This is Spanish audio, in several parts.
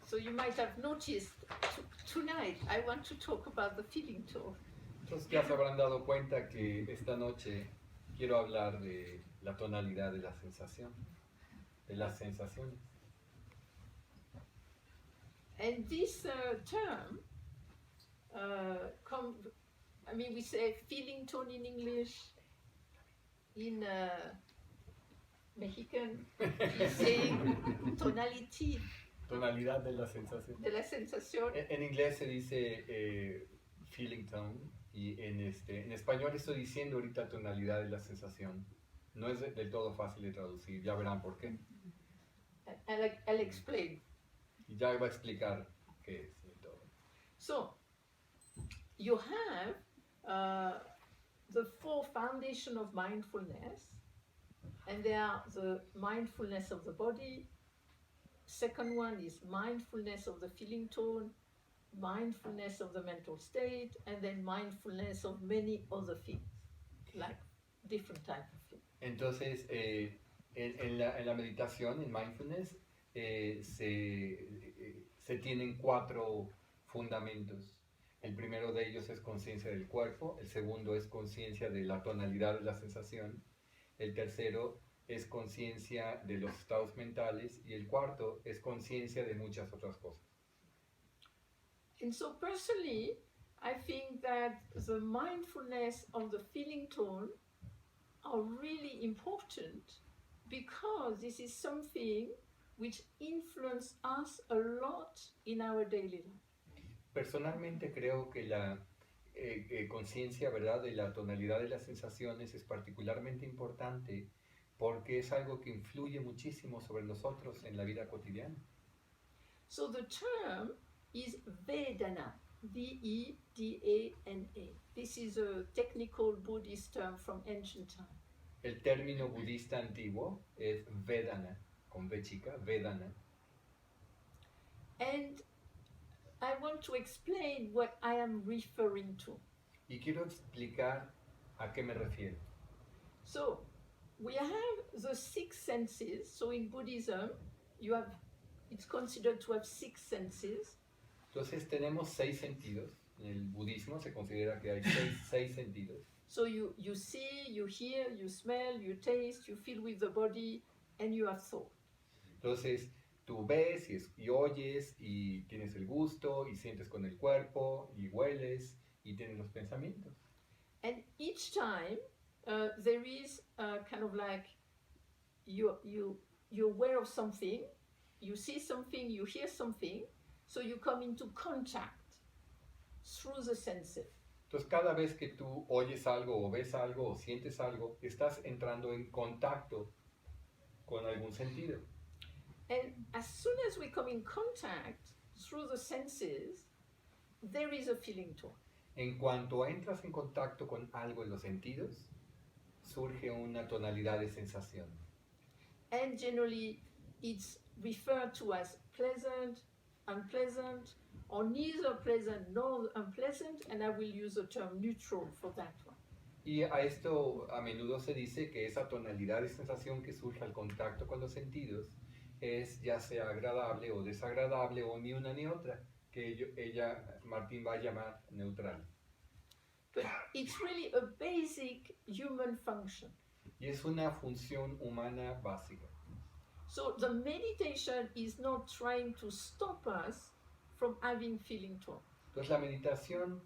So you might have noticed tonight I want to talk about the feeling tone. Entonces ya se habrán dado cuenta que esta noche quiero hablar de la tonalidad de la sensación, de las sensaciones. And this term, we say feeling tone in English. In Mexican, we say tonality. Tonalidad de la sensación. De la sensación. En inglés se dice feeling tone y en español estoy diciendo ahorita tonalidad de la sensación. No es del todo fácil de traducir, ya verán por qué. I'll explain. Y ya va a explicar qué es de todo. So, you have the four foundations of mindfulness, and they are the mindfulness of the body. Second one is mindfulness of the feeling tone, mindfulness of the mental state, and then mindfulness of many other things, like different types of things. Entonces, en la meditación, en mindfulness, se tienen 4 fundamentos. El primero de ellos es conciencia del cuerpo, el segundo es conciencia de la tonalidad de la sensación, el tercero es conciencia de los estados mentales y el cuarto es conciencia de muchas otras cosas. And so personally, I think that the mindfulness of the feeling tone are really important because this is something which influences us a lot in our daily life. Personalmente creo que la conciencia, ¿verdad?, de la tonalidad de las sensaciones es particularmente importante porque es algo que influye muchísimo sobre nosotros en la vida cotidiana. So the term is Vedana, V-E-D-A-N-A. This is a technical Buddhist term from ancient time. El término budista antiguo es Vedana, con V chica, Vedana. And I want to explain what I am referring to. Y quiero explicar a qué me refiero. So, we have the 6 senses. So in Buddhism, it's considered to have 6 senses. Entonces tenemos 6 sentidos. En el budismo se considera que hay 6 sentidos. So you see, you hear, you smell, you taste, you feel with the body, and you have thought. Entonces tú ves y oyes y tienes el gusto y sientes con el cuerpo y hueles y tienes los pensamientos. And each time there is kind of like you're aware of something, you see something, you hear something, so you come into contact through the senses. Entonces cada vez que tú oyes algo o ves algo o sientes algo, estás entrando en contacto con algún sentido. And as soon as we come in contact through the senses, there is a feeling tone. En cuanto entras en contacto con algo en los sentidos, surge una tonalidad de sensación. And generally it's referred to as pleasant, unpleasant, or neither pleasant nor unpleasant, and I will use the term neutral for that one. Y a esto a menudo se dice que esa tonalidad de sensación que surge al contacto con los sentidos es ya sea agradable o desagradable o ni una ni otra, que Martín va a llamar neutral. But it's really a basic human function. Y es una función humana básica. So the meditation is not trying to stop us from having feeling tone. Entonces la meditación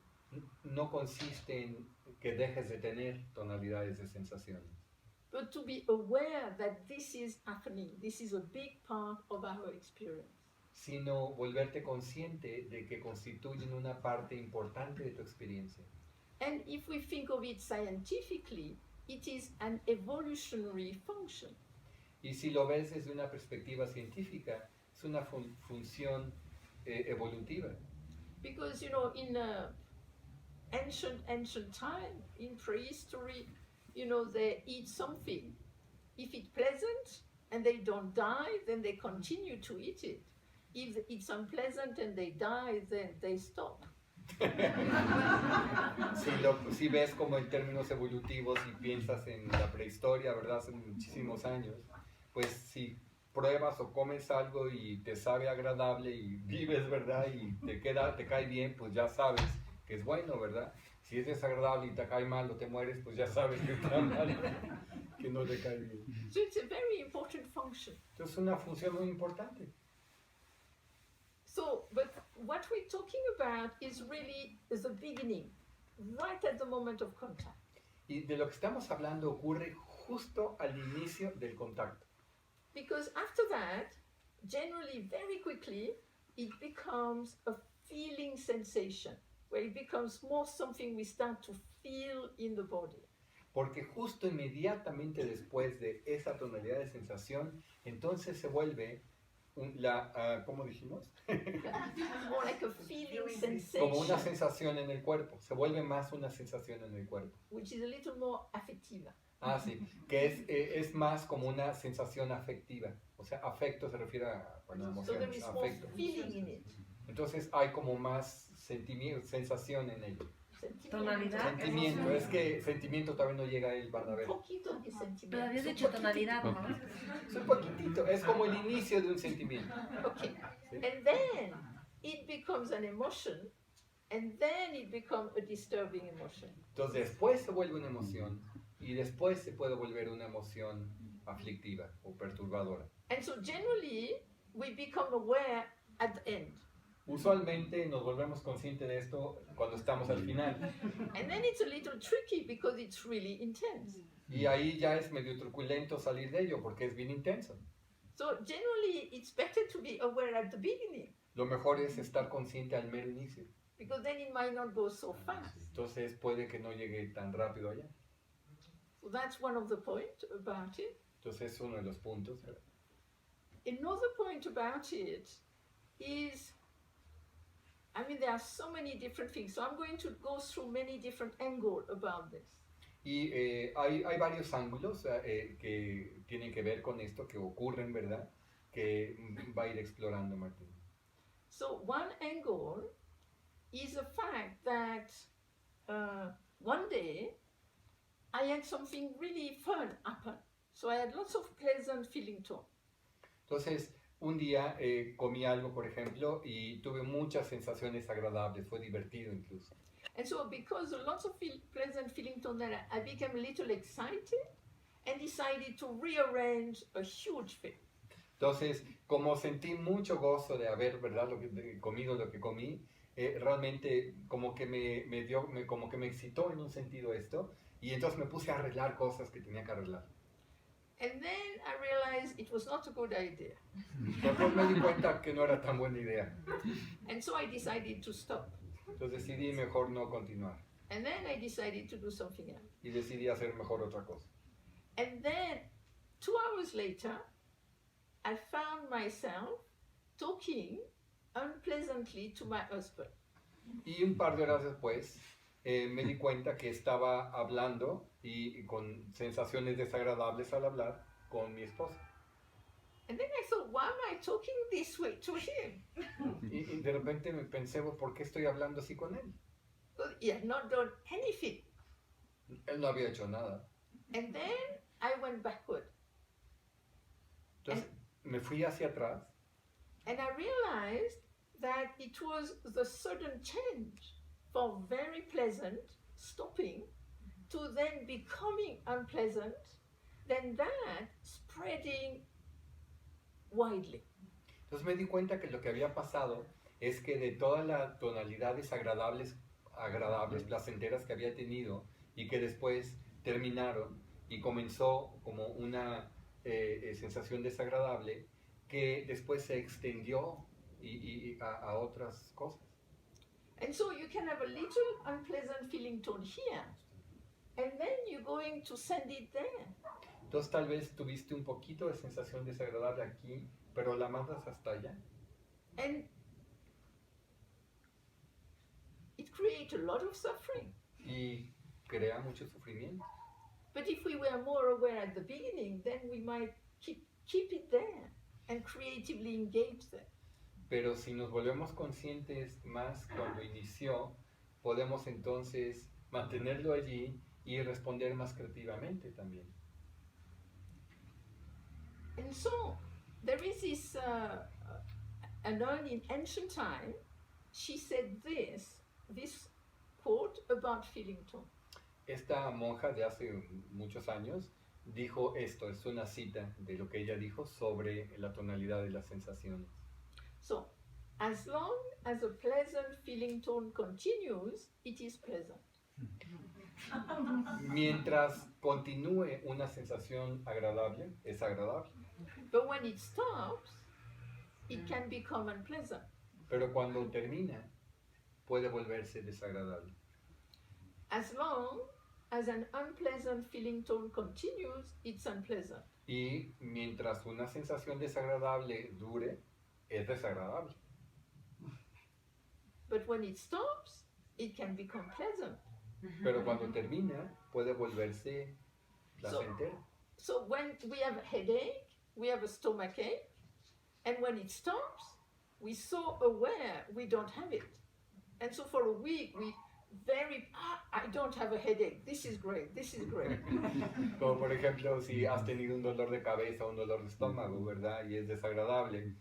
no consiste en que dejes de tener tonalidades de sensaciones, but to be aware that this is happening. This is a big part of our experience. sino volverte consciente de que constituyen una parte importante de tu experiencia. And if we think of it scientifically, it is an evolutionary function. Y si lo ves desde una perspectiva científica, es una función evolutiva. Because, in ancient time, in prehistory, they eat something. If it's pleasant and they don't die, then they continue to eat it. If it's unpleasant and they die, then they stop. Si ves como en términos evolutivos y piensas en la prehistoria, ¿verdad? Hace muchísimos años, pues si pruebas o comes algo y te sabe agradable y vives, ¿verdad? Y te cae bien, pues ya sabes que es bueno, ¿verdad? Si es desagradable y te cae mal o te mueres, pues ya sabes que está mal, que no te cae bien. So it's a very important function. Entonces es una función muy importante. So, but what we're talking about is really the beginning, right at the moment of contact. Y de lo que estamos hablando ocurre justo al inicio del contacto. Because after that, generally, very quickly, it becomes a feeling sensation, where it becomes more something we start to feel in the body. Porque justo inmediatamente después de esa tonalidad de sensación, entonces se vuelve ¿cómo dijimos? More like a feeling Como una sensation, sensación en el cuerpo. Se vuelve más una sensación en el cuerpo. which is a little more affectiva. Ah, sí, que es más como una sensación afectiva. O sea, afecto se refiere a bueno, So there emociones, is more afecto. feeling in it. Entonces hay como más sentimiento, sensación en ello. Tonalidad. Sentimiento, es que sentimiento todavía no llega a él, van a Un ver. poquito de Pero sentimiento. habías dicho tonalidad, ¿no? Es un poquitito, es como el inicio de un sentimiento. Okay. And then it becomes an emotion, and then it becomes a disturbing emotion. Entonces después se vuelve una emoción y después se puede volver una emoción aflictiva o perturbadora. And so generally, we become aware at the end. Usualmente nos volvemos conscientes de esto cuando estamos al final. And then it's a little tricky because it's really intense. Y ahí ya es medio truculento salir de ello porque es bien intenso. So generally, it's better to be aware at the beginning Lo mejor es estar consciente al mero inicio. because then it might not go so fast. Entonces puede que no llegue tan rápido allá. So that's one of the points about it. Entonces es uno de los puntos. Another point about it is, I mean, there are so many different things. So I'm going to go through many different angles about this. Y hay varios ángulos que tienen que ver con esto, que ocurren, ¿verdad? Que va a ir explorando Martín. So one angle is the fact that one day I had something really fun happen. So I had lots of pleasant feeling tone. Entonces, un día comí algo, por ejemplo, y tuve muchas sensaciones agradables, fue divertido incluso. And so because of lots of pleasant feeling tone, that I became a little excited and decided to rearrange a huge thing. Entonces, como sentí mucho gozo de haber, ¿verdad?, comido lo que comí, realmente como que como que me excitó en un sentido esto, y entonces me puse a arreglar cosas que tenía que arreglar. And then I realized it was not a good idea. Después me di cuenta que no era tan buena idea. And so I decided to stop. Entonces decidí mejor no continuar. And then I decided to do something else. Y decidí hacer mejor otra cosa. And then 2 hours later, I found myself talking unpleasantly to my husband. Y un par de horas después me di cuenta que estaba hablando y con sensaciones desagradables al hablar con mi esposa. And then I thought, why am I talking this way to him? Y de repente me pensé, ¿por qué estoy hablando así con él? Because he had not done anything. Él no había hecho nada. And then I went backward. Entonces me fui hacia atrás And I realized that it was the sudden change from very pleasant, stopping, to then becoming unpleasant, then that spreading widely. Entonces me di cuenta que lo que había pasado es que de todas las tonalidades agradables, placenteras que había tenido y que después terminaron y comenzó como una sensación desagradable que después se extendió a otras cosas. And so you can have a little unpleasant feeling tone here, and then you're going to send it there. Entonces tal vez tuviste un poquito de sensación desagradable aquí, pero la mandas hasta allá. And it creates a lot of suffering. Y crea mucho sufrimiento. But if we were more aware at the beginning, then we might keep it there and creatively engage there. Pero si nos volvemos conscientes más cuando inició, podemos entonces mantenerlo allí y responder más creativamente también. And so, there is this, a nun in ancient time, she said this quote about feeling tone. Esta monja de hace muchos años dijo esto, es una cita de lo que ella dijo sobre la tonalidad de las sensaciones. So, as long as a pleasant feeling tone continues, it is pleasant. Mientras continúe una sensación agradable, es agradable. But when it stops, it can become unpleasant. Pero cuando termina, puede volverse desagradable. As long as an unpleasant feeling tone continues, it's unpleasant. Y mientras una sensación desagradable dure, es desagradable. But when it stops, it can become pleasant. Pero cuando termina, puede volverse placentero. So when we have a headache, we have a stomachache, and when it stops, we're so aware we don't have it. And so for a week, I don't have a headache. This is great. This is great. Como por ejemplo, si has tenido un dolor de cabeza o un dolor de estómago, ¿verdad? Y es desagradable,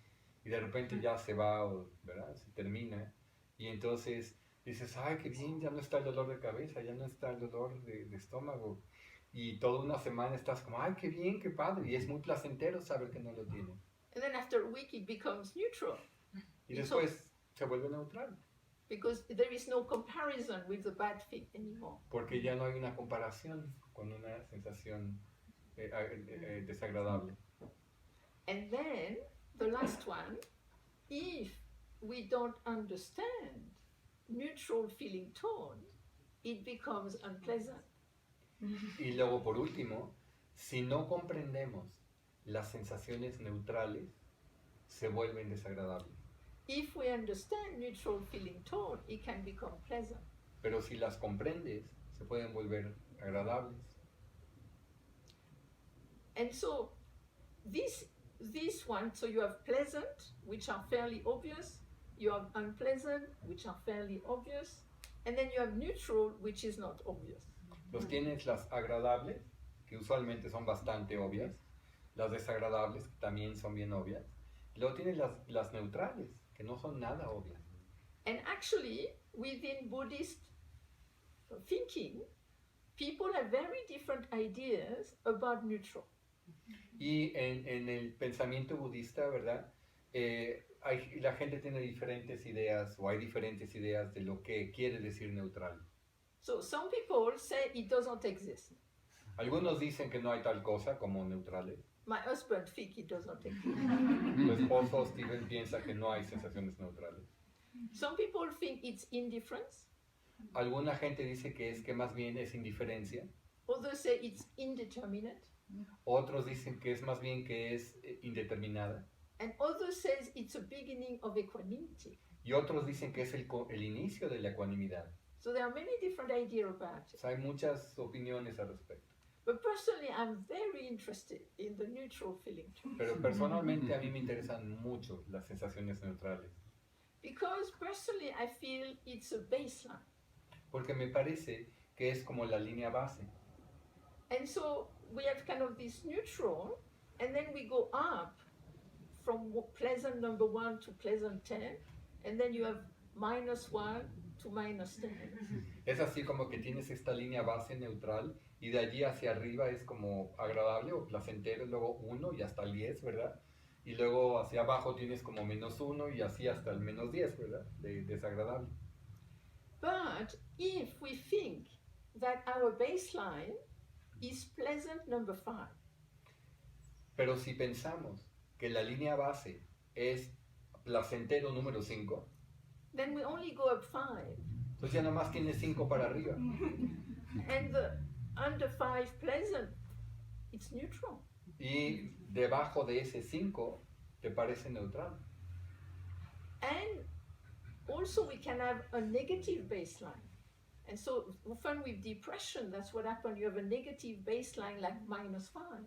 y de repente ya se va, ¿verdad? Se termina, y entonces dices, ay, qué bien, ya no está el dolor de cabeza, ya no está el dolor de estómago. Y toda una semana estás como, ay, qué bien, qué padre, y es muy placentero saber que no lo tiene. And then after a week, it becomes neutral. Y después se vuelve neutral, Because there is no comparison with the bad thing anymore. porque ya no hay una comparación con una sensación desagradable. And then the last one, if we don't understand neutral feeling tone, it becomes unpleasant. Y luego, por último, si no comprendemos las sensaciones neutrales, se vuelven desagradables. If we understand neutral feeling tone, it can become pleasant. Pero si las comprendes, se pueden volver agradables. And so this one, so you have pleasant, which are fairly obvious, you have unpleasant, which are fairly obvious, and then you have neutral, which is not obvious. Los tienes las agradables, que usualmente son bastante obvias, las desagradables, que también son bien obvias, y luego tienes las neutrales, que no son nada obvias. And actually, within Buddhist thinking, people have very different ideas about neutral. Y en el pensamiento budista, ¿verdad? La gente tiene diferentes ideas, o hay diferentes ideas de lo que quiere decir neutral. So some people say it doesn't exist. Algunos dicen que no hay tal cosa como neutrales. My husband thinks it doesn't exist. Tu esposo Steven piensa que no hay sensaciones neutrales. Some people think it's indifference. Alguna gente dice que es que más bien es indiferencia. Others say it's indeterminate. Otros dicen que es más bien que es indeterminada. And others says it's a beginning of equanimity. Y otros dicen que es el inicio de la ecuanimidad. So there are many different ideas about O it. sea, hay muchas opiniones al respecto. But personally, I'm very interested in the neutral feeling too. Pero personalmente a mí me interesan mucho las sensaciones neutrales. Because personally, I feel it's a baseline. Porque me parece que es como la línea base. And so we have kind of this neutral, and then we go up from pleasant number 1 to pleasant 10, and then you have -1 to -10. Es así como que tienes esta línea base neutral y de allí hacia arriba es como agradable o placentero, luego 1 y hasta el 10, ¿verdad? Y luego hacia abajo tienes como -1 y así hasta el -10, ¿verdad? De desagradable. But if we think that our baseline is pleasant number 5, Pero si pensamos que la línea base es placentero número 5, then we only go up 5. entonces ya nomás tienes 5 para arriba. And the under 5 pleasant, it's neutral. Y debajo de ese 5 te parece neutral. And also we can have a negative baseline. And so often with depression, that's what happens. You have a negative baseline like -5.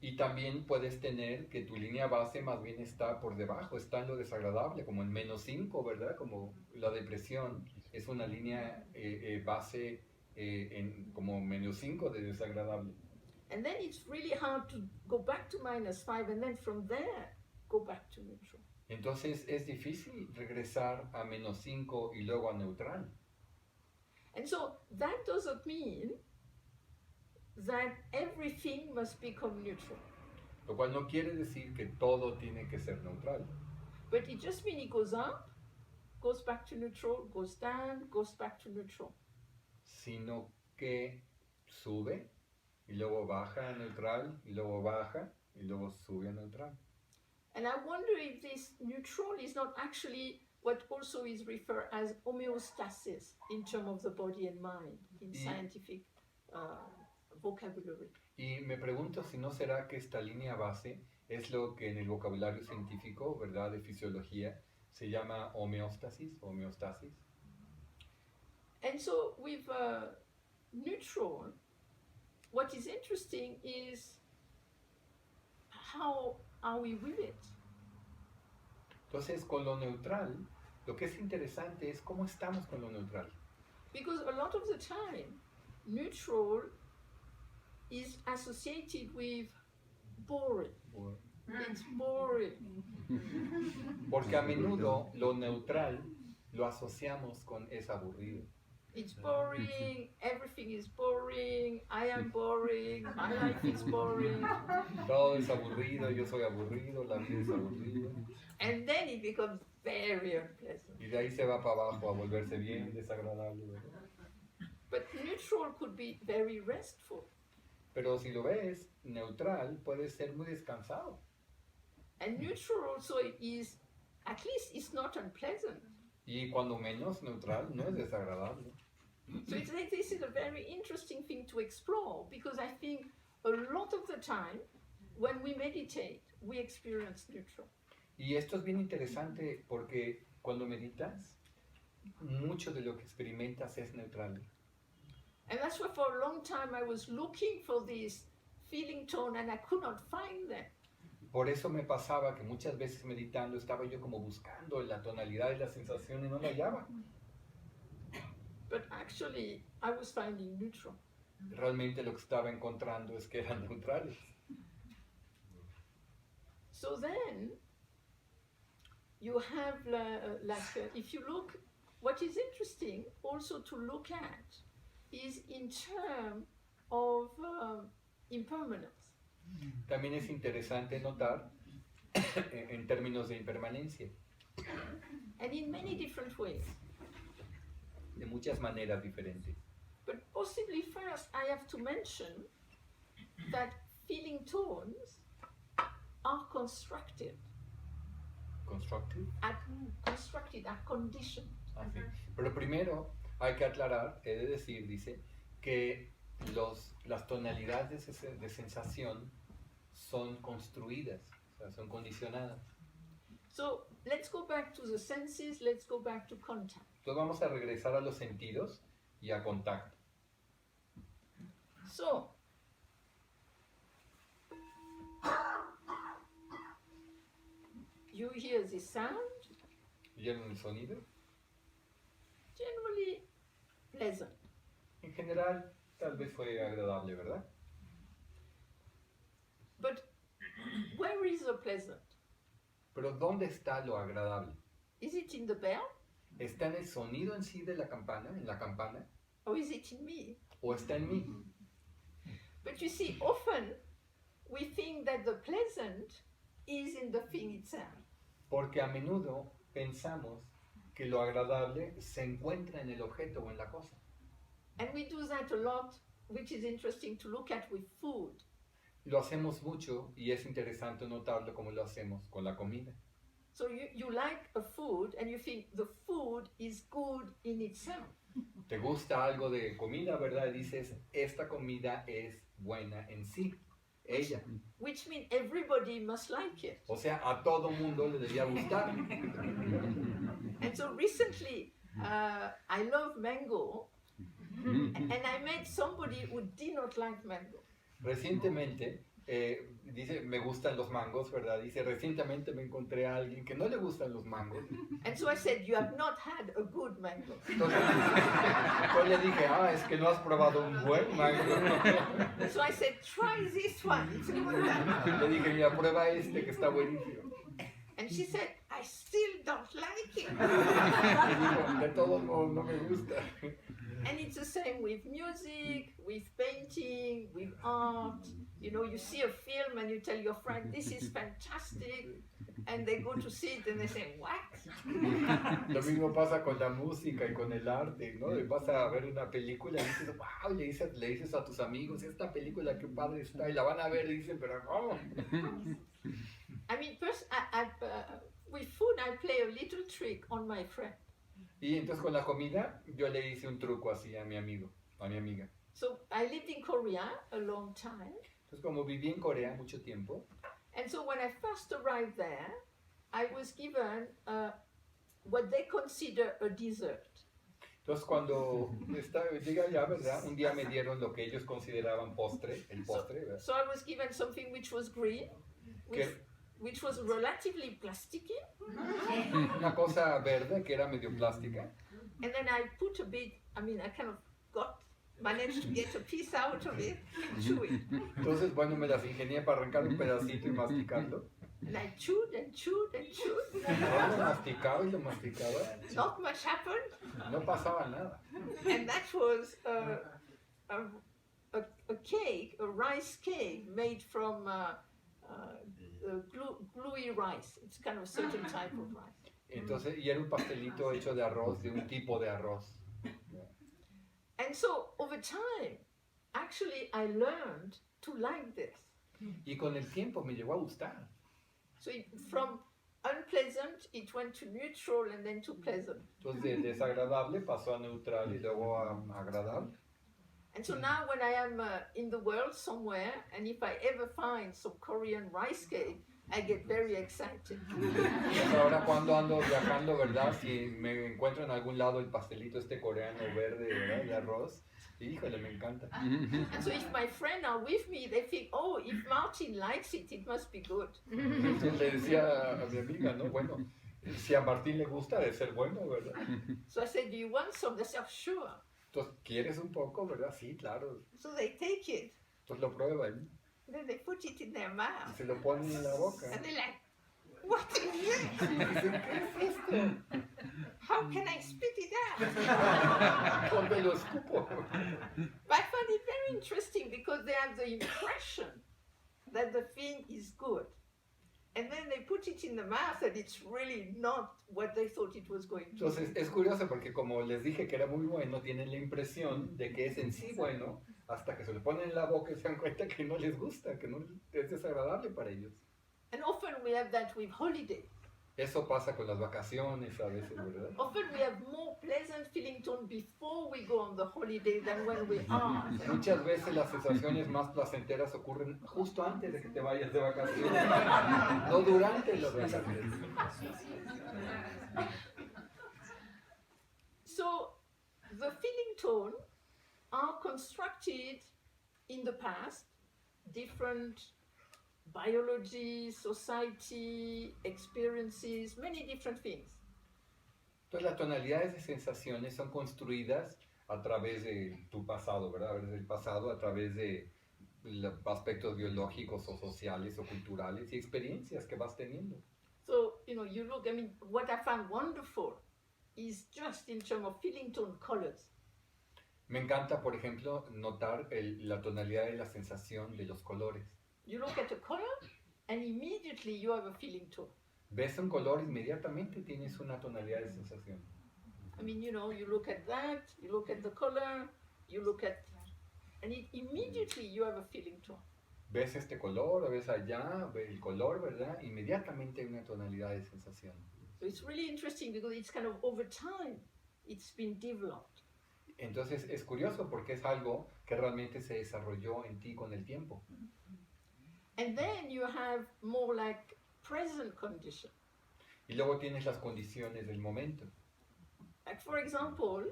Y también puedes tener que tu línea base más bien está por debajo, está en lo desagradable, como en -5, ¿verdad? Como la depresión es una línea base en como -5 de desagradable. And then it's really hard to go back to -5 and then from there go back to neutral. Entonces es difícil regresar a -5 y luego a neutral. And so that doesn't mean that everything must become neutral. Lo cual no quiere decir que todo tiene que ser neutral, But it just means it goes up, goes back to neutral, goes down, goes back to neutral. sino que sube y luego baja a neutral y luego baja y luego sube a neutral. And I wonder if this neutral is not actually what also is referred as homeostasis in terms of the body and mind in Y- scientific vocabulary. Y me pregunto si no será que esta línea base es lo que en el vocabulario científico, ¿verdad?, de fisiología, se llama homeostasis, homeostasis. And so with neutral, what is interesting is how are we with it? Entonces, con lo neutral, lo que es interesante es cómo estamos con lo neutral. Because a lot of the time, neutral is associated with boring. It's boring. Porque a menudo lo neutral lo asociamos con es aburrido. It's boring, everything is boring, I am boring, my life is boring. Todo es aburrido, yo soy aburrido, la vida es aburrida. And then it becomes very unpleasant. Y de ahí se va para abajo a volverse bien desagradable, ¿verdad? But neutral could be very restful. Pero si lo ves, neutral puede ser muy descansado. And neutral also is, at least it's not unpleasant. Y cuando menos neutral no es desagradable. So it's like this is a very interesting thing to explore because I think a lot of the time when we meditate, we experience neutral. Y esto es bien interesante porque cuando meditas, mucho de lo que experimentas es neutral. And that's why for a long time I was looking for this feeling tone and I could not find them. Por eso me pasaba que muchas veces meditando estaba yo como buscando la tonalidad y la sensación y no la hallaba. But actually I was finding neutral. Realmente lo que estaba encontrando es que eran neutrales. So then you have if you look, what is interesting also to look at is in terms of impermanence. También es interesante notar en términos de impermanencia, And in many different ways. de muchas maneras diferentes. But possibly first I have to mention that feeling tones are constructed, Constructive. are conditioned. Así. Pero primero hay que aclarar, he de decir, dice, que las tonalidades de sensación son construidas, o sea, son condicionadas. So let's go back to the senses, let's go back to contact. Entonces vamos a regresar a los sentidos y a contacto. So, you hear the sound, ¿Oyeron el sonido? generally pleasant. En general, tal vez fue agradable, ¿verdad? But where is the pleasant? Pero ¿dónde está lo agradable? Is it in the bell ¿Está en el sonido en sí de la campana, en la campana? or is it in me? ¿O está en mí? But you see, often we think that the pleasant is in the thing itself. Porque a menudo pensamos que lo agradable se encuentra en el objeto o en la cosa. And we do that a lot, which is interesting to look at with food. Lo hacemos mucho y es interesante notarlo como lo hacemos con la comida. So you like a food and you think the food is good in itself. Te gusta algo de comida, ¿verdad? Y dices, esta comida es buena en sí, ella. Which means everybody must like it. O sea, a todo mundo le debería gustar. And so recently, I love mango, and I met somebody who did not like mango. Recientemente Dice, me gustan los mangos, ¿verdad? Dice, recientemente me encontré a alguien que no le gustan los mangos. And so I said, you have not had a good mango. Entonces le dije, es que no has probado un buen mango. So I said, try this one. It's a good one. Le dije, mira, prueba este que está buenísimo. And she said, I still don't like it. De todos modos, no me gusta. And it's the same with music, with painting, with art. You know, you see a film and you tell your friend, this is fantastic. And they go to see it and they say, what? Lo mismo pasa con la música y con el arte, ¿no? Vas a ver una película y dices, wow, le dices a tus amigos, esta película qué padre está, y la van a ver y dicen, pero ¿cómo? I mean, first, with food, I play a little trick on my friend. Y entonces con la comida, yo le hice un truco así a mi amigo, a mi amiga. So I lived in Korea a long time. Entonces como viví en Corea mucho tiempo, And so when I first arrived there, I was given what they consider a dessert. entonces cuando llegué allá, ¿verdad? Un día me dieron lo que ellos consideraban postre, el postre, ¿verdad? So I was given something which was green, which was relatively plasticky. Una cosa verde que era medio plástica. And then I put a bit, I mean, I kind of managed to get a piece out of it and chew it. Entonces, bueno, me las ingenié para arrancar un pedacito y masticarlo. And I chewed and chewed and chewed. No, lo masticaba y lo masticaba. Not much happened. No pasaba nada. And that was a cake, a rice cake made from gluey rice. It's kind of a certain type of rice. Entonces, y era un pastelito hecho de arroz, de un tipo de arroz. And so over time, actually, I learned to like this. Y con el tiempo me llegó a gustar. So from unpleasant, it went to neutral and then to pleasant. Entonces, de desagradable pasó a neutral y luego a agradable. And so now when I am in the world somewhere, and if I ever find some Korean rice cake, I get very excited. Entonces, ahora cuando ando viajando, ¿verdad? Si me encuentro en algún lado el pastelito este coreano verde, ¿verdad? De arroz, híjole, me encanta. And so if my friends are with me, they think, oh, if Martin likes it, it must be good. Entonces le decía a mi amiga, ¿no? Bueno, si a Martín le gusta, debe ser bueno, ¿verdad? So I said, do you want some? They said, oh, sure. Entonces, ¿quieres un poco, verdad? Sí, claro. So they take it. Entonces lo prueban Then they put it in their y mouth. se lo ponen en la boca. And they're like, what is this? Y dicen, ¿qué es esto? How can I spit it out? ¿Dónde lo escupo? But I find it very interesting because they have the impression that the thing is good. And then they put it in the mouth and it's really not what they thought it was going to be. Entonces es curioso porque como les dije que era muy bueno, tienen la impresión de que es en sí bueno hasta que se lo ponen en la boca y se dan cuenta que no les gusta, que no es desagradable para ellos. And often we have that with holiday. Eso pasa con las vacaciones a veces, ¿verdad? Often we have more pleasant feeling tone before we go on the holiday than when we are. Muchas veces las sensaciones más placenteras ocurren justo antes de que te vayas de vacaciones, no durante las vacaciones. So the feeling tone are constructed in the past, different biology, society, experiences, many different things. Entonces las tonalidades de sensaciones son construidas a través de tu pasado, ¿verdad? A través del pasado, a través de aspectos biológicos o sociales o culturales y experiencias que vas teniendo. So, you know, you look, I mean, what I found wonderful is just in terms of feeling tone colors. Me encanta, por ejemplo, notar la tonalidad de la sensación de los colores. You look at a color and immediately you have a feeling tone. Ves un color, inmediatamente tienes una tonalidad de sensación. I mean, you know, you look at that, you look at the color, you look at, and immediately you have a feeling tone. Ves este color, o ves allá, ves el color, ¿verdad? Inmediatamente hay una tonalidad de sensación. So it's really interesting because it's kind of over time, it's been developed. Entonces es curioso porque es algo que realmente se desarrolló en ti con el tiempo. And then you have more like present condition. Y luego tienes las condiciones del momento. Like for example,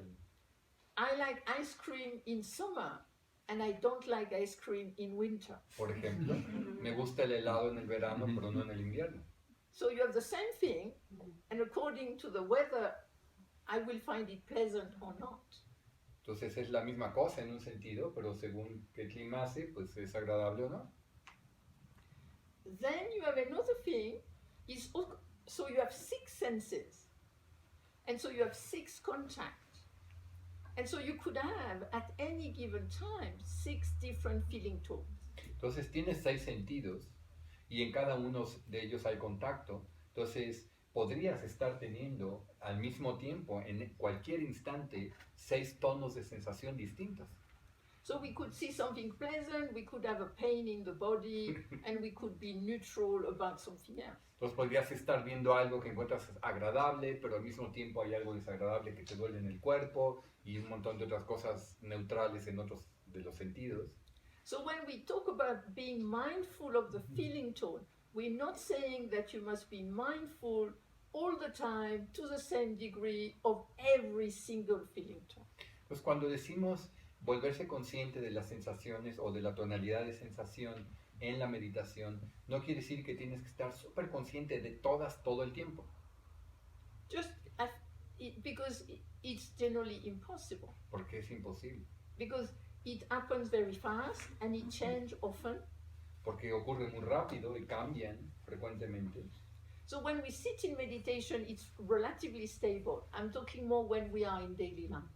I like ice cream in summer and I don't like ice cream in winter. Por ejemplo, me gusta el helado en el verano, pero no en el invierno. So you have the same thing, and according to the weather, I will find it pleasant or not. Entonces es la misma cosa en un sentido, pero según qué clima hace, pues es agradable o no. Then you have another thing, so you have 6 senses, and so you have 6 contacts, and so you could have at any given time 6 different feeling tones. Entonces tienes 6 sentidos y en cada uno de ellos hay contacto. Entonces podrías estar teniendo al mismo tiempo, en cualquier instante, 6 tonos de sensación distintos. So we could see something pleasant, we could have a pain in the body, and we could be neutral about something else. Entonces podrías estar viendo algo que encuentras agradable, pero al mismo tiempo hay algo desagradable que te duele en el cuerpo y un montón de otras cosas neutrales en otros de los sentidos. So when we talk about being mindful of the feeling tone, we're not saying that you must be mindful all the time to the same degree of every single feeling tone. Pues cuando decimos volverse consciente de las sensaciones o de la tonalidad de sensación en la meditación, no quiere decir que tienes que estar súper consciente de todas todo el tiempo. Just because it's generally impossible. Porque es imposible. Because it happens very fast and it changes often. Porque ocurre muy rápido y cambian frecuentemente. So when we sit in meditation, it's relatively stable. I'm talking more when we are in daily life.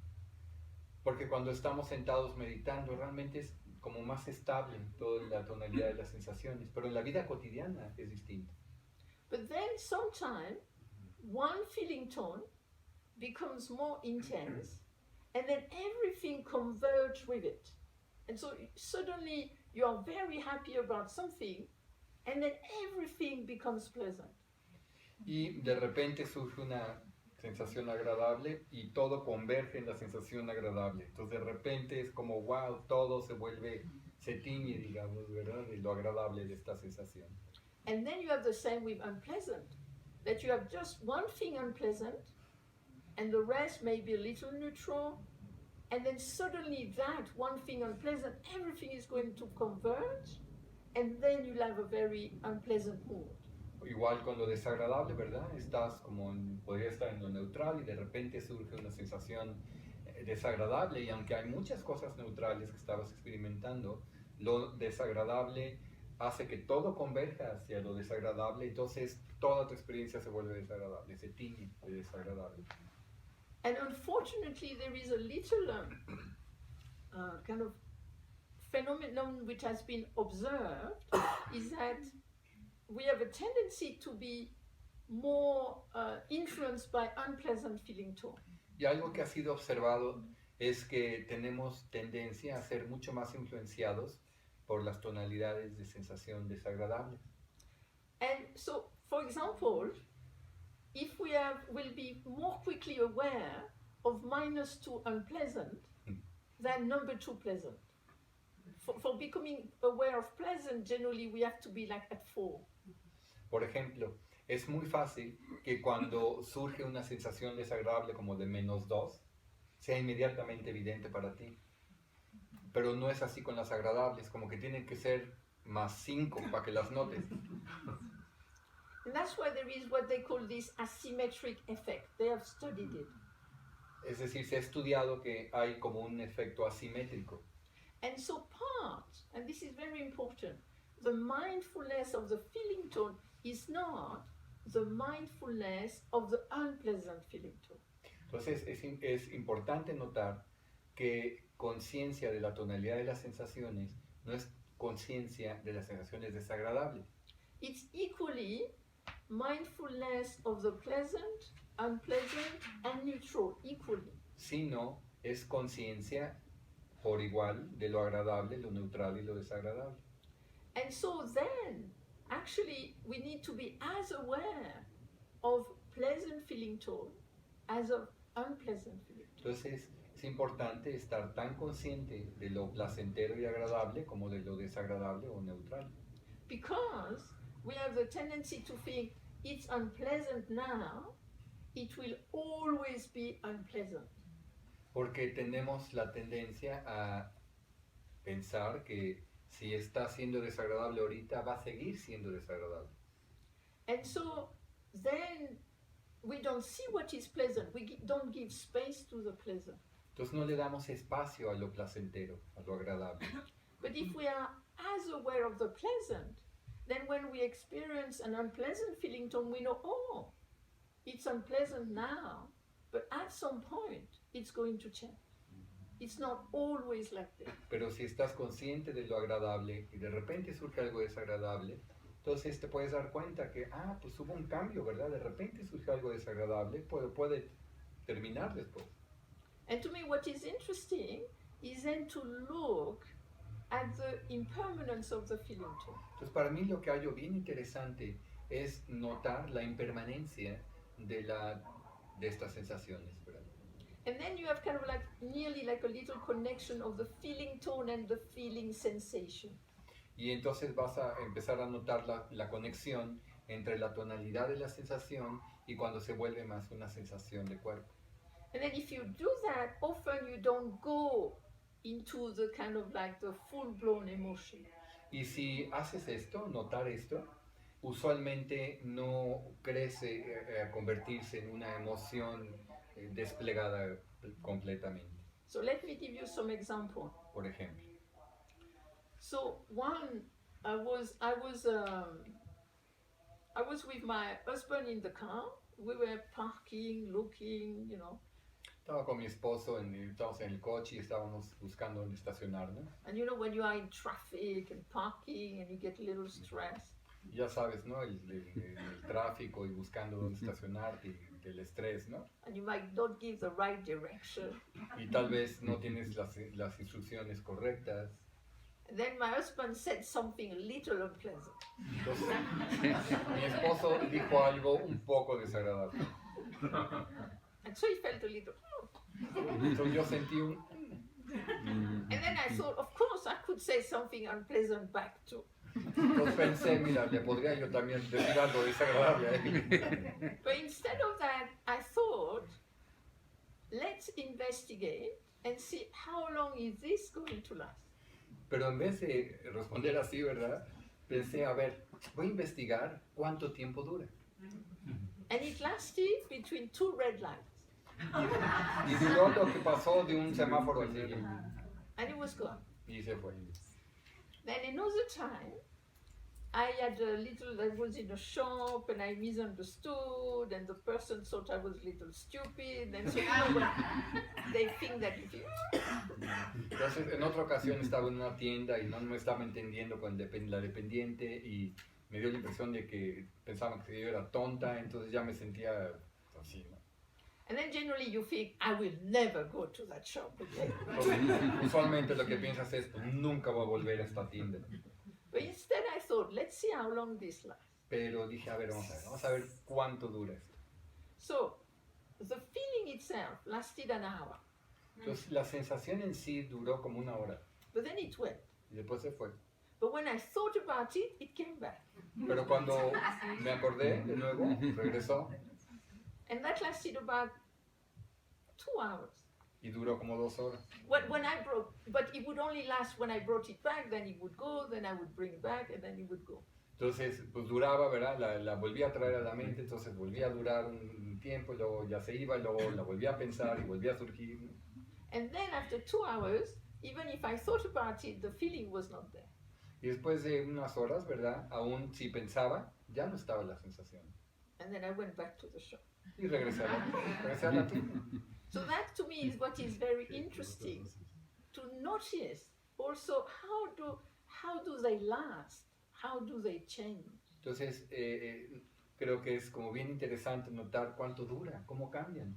Porque cuando estamos sentados meditando, realmente es como más estable toda la tonalidad de las sensaciones, pero en la vida cotidiana es distinto. But then sometimes one feeling tone becomes more intense, and then everything converges with it. And so suddenly you are very happy about something, and then everything becomes pleasant. Y de repente surge una sensación agradable y todo converge en la sensación agradable. Entonces de repente es como, wow, todo se tiñe, digamos, ¿verdad? De lo agradable de esta sensación. And then you have the same with unpleasant, that you have just one thing unpleasant, and the rest may be a little neutral, and then suddenly that one thing unpleasant, everything is going to converge, and then you'll have a very unpleasant mood. Igual con lo desagradable, ¿verdad? Podría estar en lo neutral y de repente surge una sensación desagradable, y aunque hay muchas cosas neutrales que estabas experimentando, lo desagradable hace que todo converja hacia lo desagradable, entonces toda tu experiencia se vuelve desagradable, se tiñe de desagradable. And unfortunately, there is a little kind of phenomenon which has been observed, is that we have a tendency to be more influenced by unpleasant feeling tone. Y algo que ha sido observado es que tenemos tendencia a ser mucho más influenciados por las tonalidades de sensación desagradable. And so, for example, if we'll be more quickly aware of -2 unpleasant than #2 pleasant. For becoming aware of pleasant, generally we have to be like at 4. Por ejemplo, es muy fácil que cuando surge una sensación desagradable como de -2, sea inmediatamente evidente para ti. Pero no es así con las agradables, como que tienen que ser +5 para que las notes. And that's why there is what they call this asymmetric effect. They have studied it. Es decir, se ha estudiado que hay como un efecto asimétrico. And so and this is very important, the mindfulness of the feeling tone is not the mindfulness of the unpleasant feeling tone. Entonces es importante notar que conciencia de la tonalidad de las sensaciones no es conciencia de las sensaciones desagradables. It's equally mindfulness of the pleasant, unpleasant, and neutral, equally. Sino es conciencia por igual de lo agradable, lo neutral y lo desagradable. And so then, actually, we need to be as aware of pleasant feeling tone as of unpleasant feeling tone. Entonces es importante estar tan consciente de lo placentero y agradable como de lo desagradable o neutral. Because we have the tendency to think it's unpleasant now, it will always be unpleasant. Porque tenemos la tendencia a pensar que si está siendo desagradable ahorita, va a seguir siendo desagradable. And so then we don't see what is pleasant. We don't give space to the pleasant. Entonces no le damos espacio a lo placentero, a lo agradable. But if we are as aware of the pleasant, then when we experience an unpleasant feeling tone, we know, oh, it's unpleasant now, but at some point it's going to change. It's not always like that. Pero si estás consciente de lo agradable y de repente surge algo desagradable, entonces te puedes dar cuenta que, pues hubo un cambio, ¿verdad? De repente surge algo desagradable, puede terminar después. And to me, what is interesting is then to look at the impermanence of the feeling tone. Entonces para mí lo que hallo bien interesante es notar la impermanencia de estas sensaciones, ¿verdad? And then you have kind of like nearly like a little connection of the feeling tone and the feeling sensation. Y entonces vas a empezar a notar la conexión entre la tonalidad de la sensación y cuando se vuelve más una sensación de cuerpo. And then if you do that, often you don't go into the kind of like the full-blown emotion. Y si haces esto, notar esto, usualmente no crece a convertirse en una emoción desplegada completamente. So let me give you some example. Por ejemplo, So one, I was with my husband in the car. We were parking, looking, you know. estaba con mi esposo, estábamos en el coche y estábamos buscando dónde estacionar, ¿no? And you know when you are in traffic and parking and you get a little stressed. Ya sabes, ¿no? El tráfico y buscando dónde estacionar y el estrés, ¿no? And you might not give the right direction. Y tal vez no tienes las instrucciones correctas. And then my husband said something a little unpleasant. Entonces, mi esposo dijo algo un poco desagradable. And so he felt a little, Entonces yo sentí un... and then I thought, of course, I could say something unpleasant back too. Entonces pensé, mira, le podría yo también decir algo desagradable a él. But instead of that, I thought, let's investigate and see how long is this going to last. Pero en vez de responder así, ¿verdad? Pensé, a ver, voy a investigar cuánto tiempo dura. And it lasted between two red lights. Y duró lo que pasó de un semáforo al siguiente. And it was gone. Y se fue. Then another time, I was in a shop and I misunderstood and the person thought I was a little stupid. And so, you know, when they think that if you... Entonces, en otra ocasión estaba en una tienda y no me estaba entendiendo con la dependiente y me dio la impresión de que pensaban que yo era tonta, entonces ya me sentía así, ¿no? And then generally you think, I will never go to that shop again. Entonces, usualmente lo que piensas es, pues, nunca voy a volver a esta tienda. But instead I thought, let's see how long this lasts. Pero dije, a ver, vamos a ver cuánto dura esto. So, the feeling itself lasted an hour, Entonces, la sensación en sí duró como una hora but then it went. y después se fue. But when I thought about it, it came back. Pero cuando me acordé de nuevo, regresó And that lasted about 2 hours. y duró como 2 horas. But it would only last when I brought it back, then it would go, then I would bring it back, and then it would go. Entonces, pues duraba, ¿verdad? La volví a traer a la mente, entonces volvía a durar un tiempo, luego ya se iba, luego la volví a pensar y volví a surgir. And then after 2 hours, even if I thought about it, the feeling was not there. Y después de unas horas, ¿verdad? Aún si pensaba, ya no estaba la sensación. And then I went back to the shop. Y regresé a la tienda. So that to me is what is very interesting, to notice also how do they last, how do they change. Entonces, creo que es como bien interesante notar cuánto dura, cómo cambian.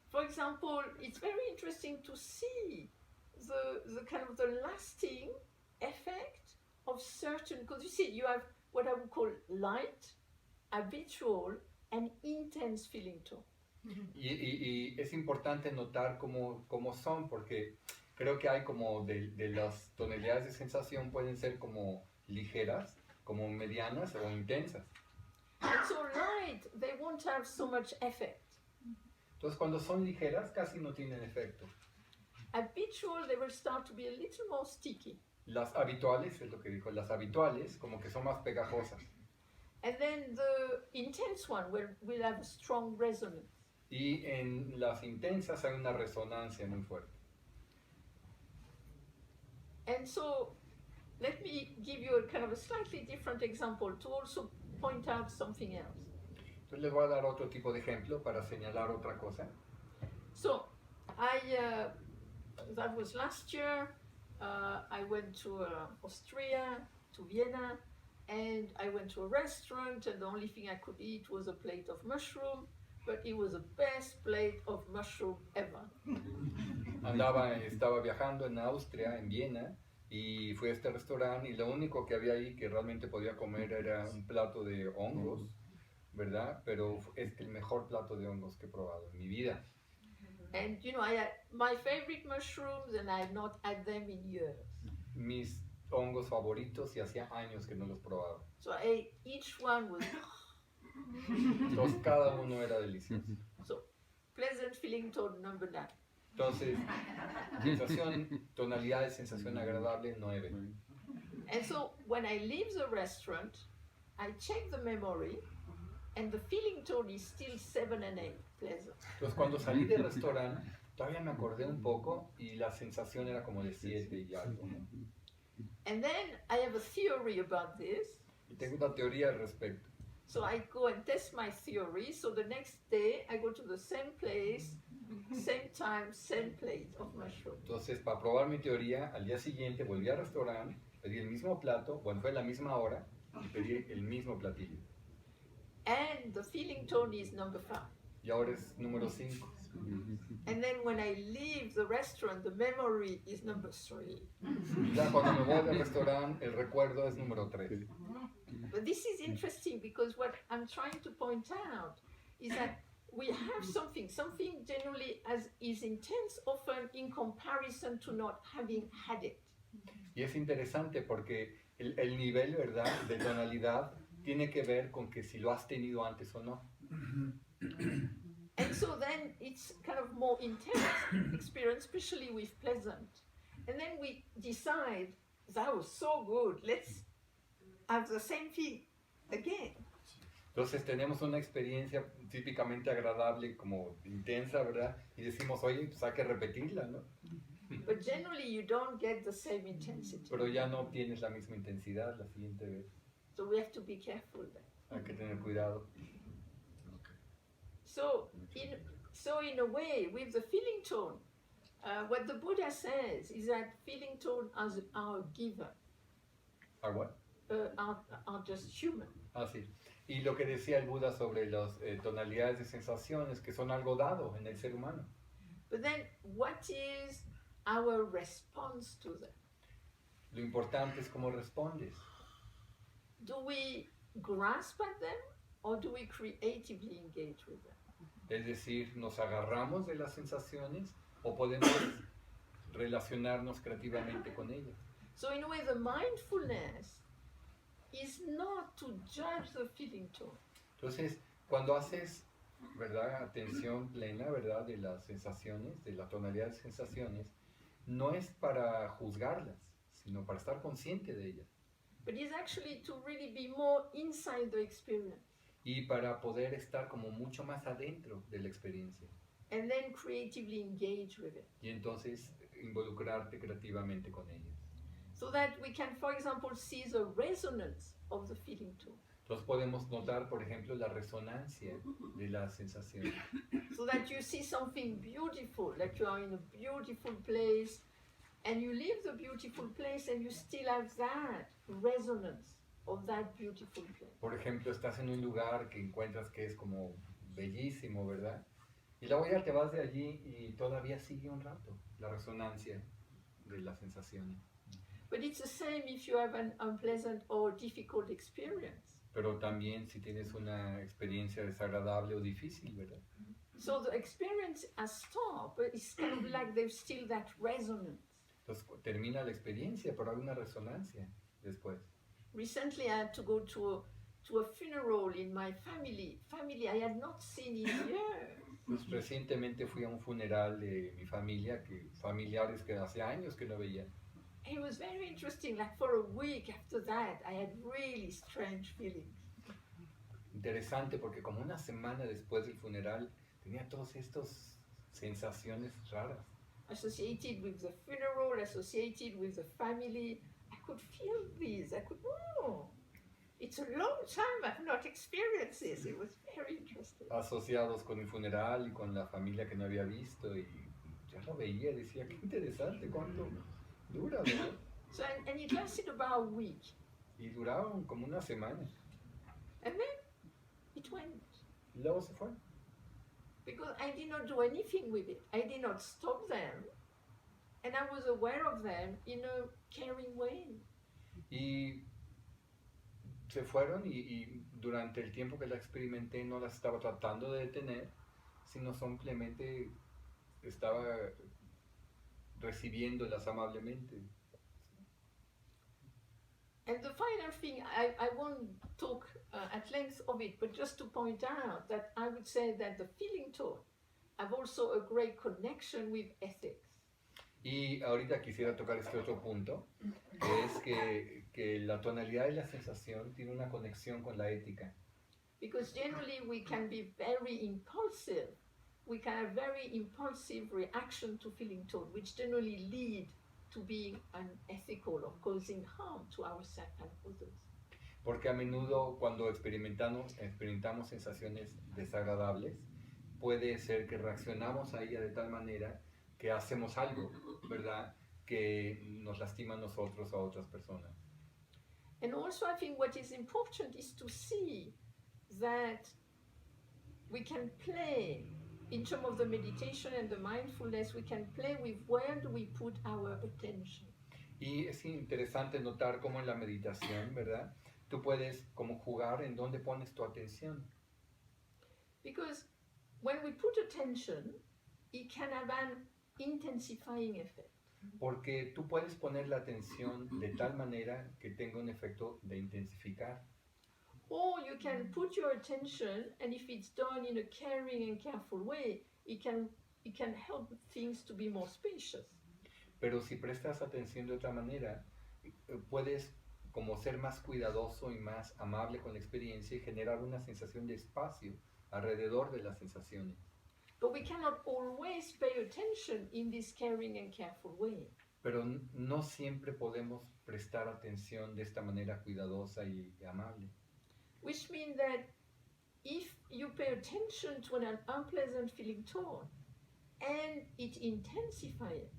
For example, it's very interesting to see the kind of the lasting effect of certain, because you see, you have what I would call light, habitual, and intense feeling tone. Y es importante notar cómo son, porque creo que hay como de las tonalidades de sensación pueden ser como ligeras, como medianas o intensas. And so light, they won't have so much effect. Entonces cuando son ligeras casi no tienen efecto. habitual, they will start to be a little more sticky. Las habituales, es lo que dijo, las habituales como que son más pegajosas. And then the intense one will have a strong resonance. Y en las intensas hay una resonancia muy fuerte. And so, let me give you a kind of a slightly different example to also point out something else. Entonces les voy a dar otro tipo de ejemplo para señalar otra cosa. So, that was last year. I went to Austria, to Vienna, and I went to a restaurant, and the only thing I could eat was a plate of mushroom, but it was the best plate of mushroom ever. Estaba viajando en Austria, en Viena, y fui a este restaurante y lo único que había ahí que realmente podía comer era un plato de hongos, ¿verdad? Pero es el mejor plato de hongos que he probado en mi vida. And you know, I had my favorite mushrooms, and I have not had them in years. Mis hongos favoritos y hacía años que no los probaba. So I ate each one with Entonces cada uno era delicioso. so pleasant feeling tone number 9. Entonces, tonalidad de sensación agradable 9. And so when I leave the restaurant, I check the memory, and the feeling tone is still 7 and 8, pleasant. Entonces cuando salí del restaurante, todavía me acordé un poco y la sensación era como de 7 y algo, ¿no? And then I have a theory about this. Y tengo una teoría al respecto. So I go and test my theory. So the next day I go to the same place, same time, same plate of mushroom. Entonces, para probar mi teoría, al día siguiente volví al restaurante, pedí el mismo plato, bueno, fue la misma hora, y pedí el mismo platillo. And the feeling tone is number 5. Y ahora es número 5. And then when I leave the restaurant, the memory is number 3. Y ya cuando me voy al restaurante, el recuerdo es número 3. But this is interesting because what I'm trying to point out is that we have something generally is intense often in comparison to not having had it. Y es interesante porque el nivel, ¿verdad?, de tonalidad tiene que ver con que si lo has tenido antes o no. And so then it's kind of more intense experience, especially with pleasant. And then we decide, that was so good, let's have the same thing again. Entonces tenemos una experiencia típicamente agradable, como intensa, ¿verdad? Y decimos, oye, pues hay que repetirla, ¿no? But generally you don't get the same intensity. Pero ya no obtienes la misma intensidad la siguiente vez. So we have to be careful then. Hay que tener cuidado. So in a way, with the feeling tone, what the Buddha says is that feeling tone as our giver, ¿Ah, what? are just human. Ah, sí. Y lo que decía el Buda sobre las tonalidades de sensaciones, que son algo dado en el ser humano. But then what is our response to them? Lo importante es cómo respondes. Do we grasp at them or do we creatively engage with them? Es decir, ¿nos agarramos de las sensaciones o podemos relacionarnos creativamente con ellas? So in a way, the mindfulness is not to judge the feeling tone. Entonces, cuando haces, ¿verdad?, atención plena, ¿verdad?, de las sensaciones, de la tonalidad de sensaciones, no es para juzgarlas, sino para estar consciente de ellas. But it's actually to really be more inside the experience Y para poder estar como mucho más adentro de la experiencia. and then creatively engage with it. Y entonces involucrarte creativamente con ellas. So that we can, for example, see the resonance of the feeling tone. Entonces podemos notar, por ejemplo, la resonancia de las sensaciones. So that you see something beautiful, like you are in a beautiful place, and you leave the beautiful place and you still have that resonance of that beautiful place. Por ejemplo, estás en un lugar que encuentras que es como bellísimo, ¿verdad? Y luego ya te vas de allí y todavía sigue un rato la resonancia de las sensaciones. But it's the same if you have an unpleasant or difficult experience. Pero también si tienes una experiencia desagradable o difícil, ¿verdad? So the experience has stopped, but it's kind of like there's still that resonance. Entonces termina la experiencia, pero hay una resonancia después. Recently I had to go to a funeral in my family I had not seen in years. Pues recientemente fui a un funeral de mi familia, familiares que hace años que no veía. It was very interesting. Like for a week after that, I had really strange feelings. Interesante porque como una semana después del funeral tenía todas estas sensaciones raras. Associated with the funeral, associated with the family. I could feel this. I could, oh, it's a long time I've not experienced this. It was very interesting. Asociados con el funeral y con la familia que no había visto y ya lo veía, decía, qué interesante, cuánto dura, ¿verdad? So, and it lasted about a week. Y duraron como una semana. And then it went. Y luego se fue. Because I did not do anything with it. I did not stop them. And I was aware of them in a caring way. Y se fueron y durante el tiempo que la experimenté no las estaba tratando de detener, sino simplemente estaba recibiéndolas amablemente. And the final thing, I won't talk at length of it, but just to point out that I would say that the feeling thought have also a great connection with ethics. Y ahorita quisiera tocar este otro punto, que es que la tonalidad y la sensación tiene una conexión con la ética. Because generally we can be very impulsive. We can have very impulsive reaction to feeling thought, which generally lead to being unethical or causing harm to ourselves and others. Porque a menudo cuando experimentamos sensaciones desagradables, puede ser que reaccionamos a ella de tal manera que hacemos algo, ¿verdad? Que nos lastima a nosotros, a otras personas. And also I think what is important is to see that we can play in terms of the meditation and the mindfulness, we can play with where do we put our attention. Y es interesante notar cómo en la meditación, ¿verdad? Tú puedes como jugar en dónde pones tu atención. Because when we put attention, it can have an intensifying effect. Porque tú puedes poner la atención de tal manera que tenga un efecto de intensificar. Or you can put your attention, and if it's done in a caring and careful way, it can help things to be more spacious. Pero si prestas atención de otra manera, puedes como ser más cuidadoso y más amable con la experiencia y generar una sensación de espacio alrededor de las sensaciones. But we cannot always pay attention in this caring and careful way. Pero no siempre podemos prestar atención de esta manera cuidadosa y amable. Which means that if you pay attention to an unpleasant feeling thought and it intensifies it,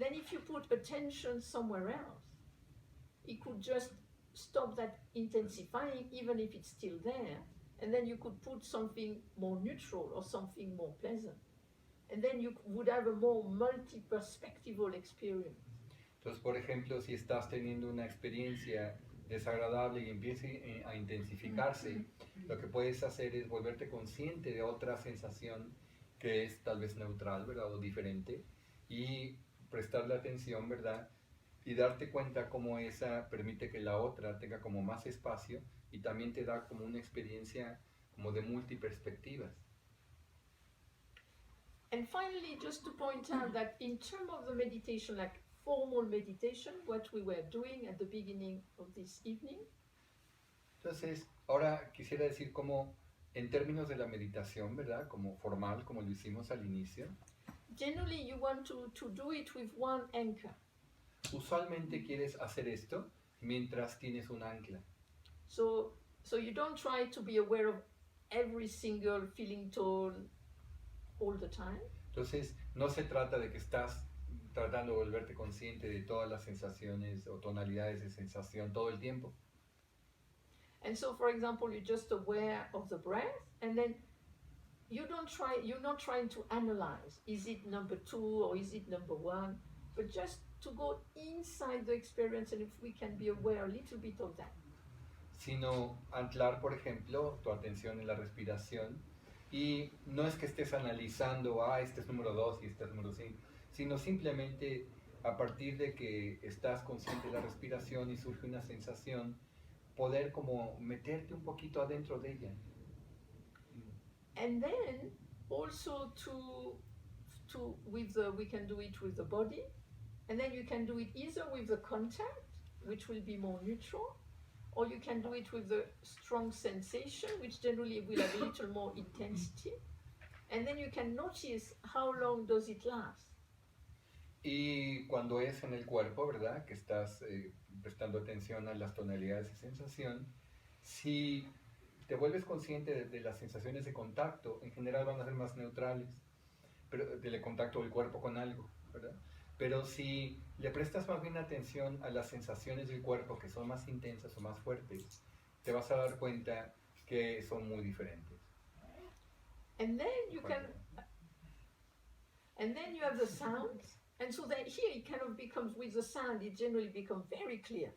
then if you put attention somewhere else, it could just stop that intensifying even if it's still there, and then you could put something more neutral or something more pleasant. And then you would have a more multi-perspectival experience. Entonces, por ejemplo, si estás teniendo una experiencia desagradable y empiece a intensificarse, lo que puedes hacer es volverte consciente de otra sensación que es tal vez neutral, ¿verdad? O diferente, y prestarle atención, ¿verdad? Y darte cuenta cómo esa permite que la otra tenga como más espacio y también te da como una experiencia como de multiperspectivas. And finally, just to point out that in terms of the meditation, like formal meditation, what we were doing at the beginning of this evening. Entonces, ahora quisiera decir como en términos de la meditación, ¿verdad? Como formal, como lo hicimos al inicio. Generally, you want to do it with one anchor. Usualmente quieres hacer esto mientras tienes un ancla. So you don't try to be aware of every single feeling tone all the time. Entonces, no se trata de que estás tratando de volverte consciente de todas las sensaciones o tonalidades de sensación todo el tiempo. And so, for example, you're just aware of the breath, and then you're not trying to analyze, is it number 2 or is it number 1, but just to go inside the experience, and if we can be aware a little bit of that. Sino anclar, por ejemplo, tu atención en la respiración, y no es que estés analizando, este es número 2 y este es número 5, sino simplemente a partir de que estás consciente de la respiración y surge una sensación, poder como meterte un poquito adentro de ella. And then also we can do it with the body, and then you can do it either with the contact, which will be more neutral, or you can do it with the strong sensation, which generally will have a little more intensity, and then you can notice how long does it last. Y cuando es en el cuerpo, ¿verdad? Que estás prestando atención a las tonalidades de sensación, si te vuelves consciente de las sensaciones de contacto, en general van a ser más neutrales, pero del contacto del cuerpo con algo, ¿verdad? Pero si le prestas más bien atención a las sensaciones del cuerpo que son más intensas o más fuertes, te vas a dar cuenta que son muy diferentes. And then you can, and then you have the sounds, and so that here it kind of becomes, with the sound, it generally becomes very clear.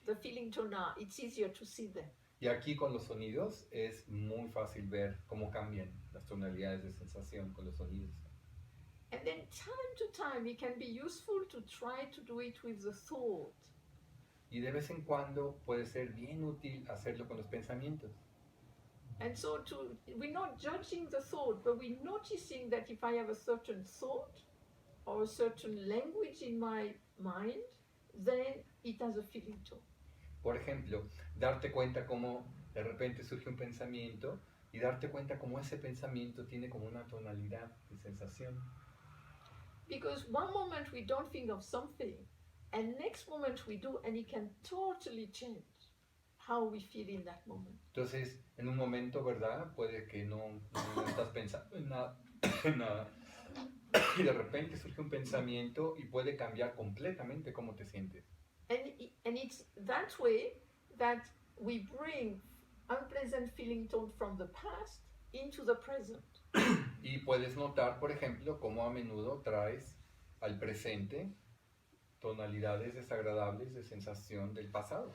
The feeling tone now, it's easier to see them. Y aquí con los sonidos es muy fácil ver cómo cambian las tonalidades de sensación con los sonidos. And then time to time it can be useful to try to do it with the thought. Y de vez en cuando puede ser bien útil hacerlo con los pensamientos. And so we're not judging the thought, but we're noticing that if I have a certain thought or a certain language in my mind, then it has a feeling tone. Por ejemplo, darte cuenta cómo de repente surge un pensamiento y darte cuenta cómo ese pensamiento tiene como una tonalidad de sensación. Because one moment we don't think of something, and next moment we do, and it can totally change how we feel in that moment. Entonces, en un momento, ¿verdad? Puede que no estás pensando en nada, y de repente surge un pensamiento y puede cambiar completamente cómo te sientes. And it's that way that we bring unpleasant feeling tone from the past into the present. Y puedes notar, por ejemplo, cómo a menudo traes al presente tonalidades desagradables de sensación del pasado.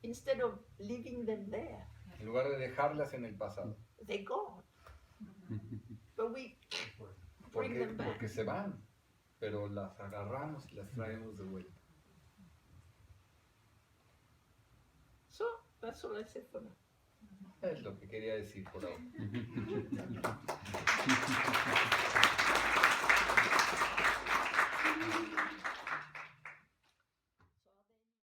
Instead of leaving them there, En lugar de dejarlas en el pasado. they're gone. But we bring them back. Porque se van, pero las agarramos y las traemos de vuelta. So that's all I say for now. Es lo que quería decir por ahora.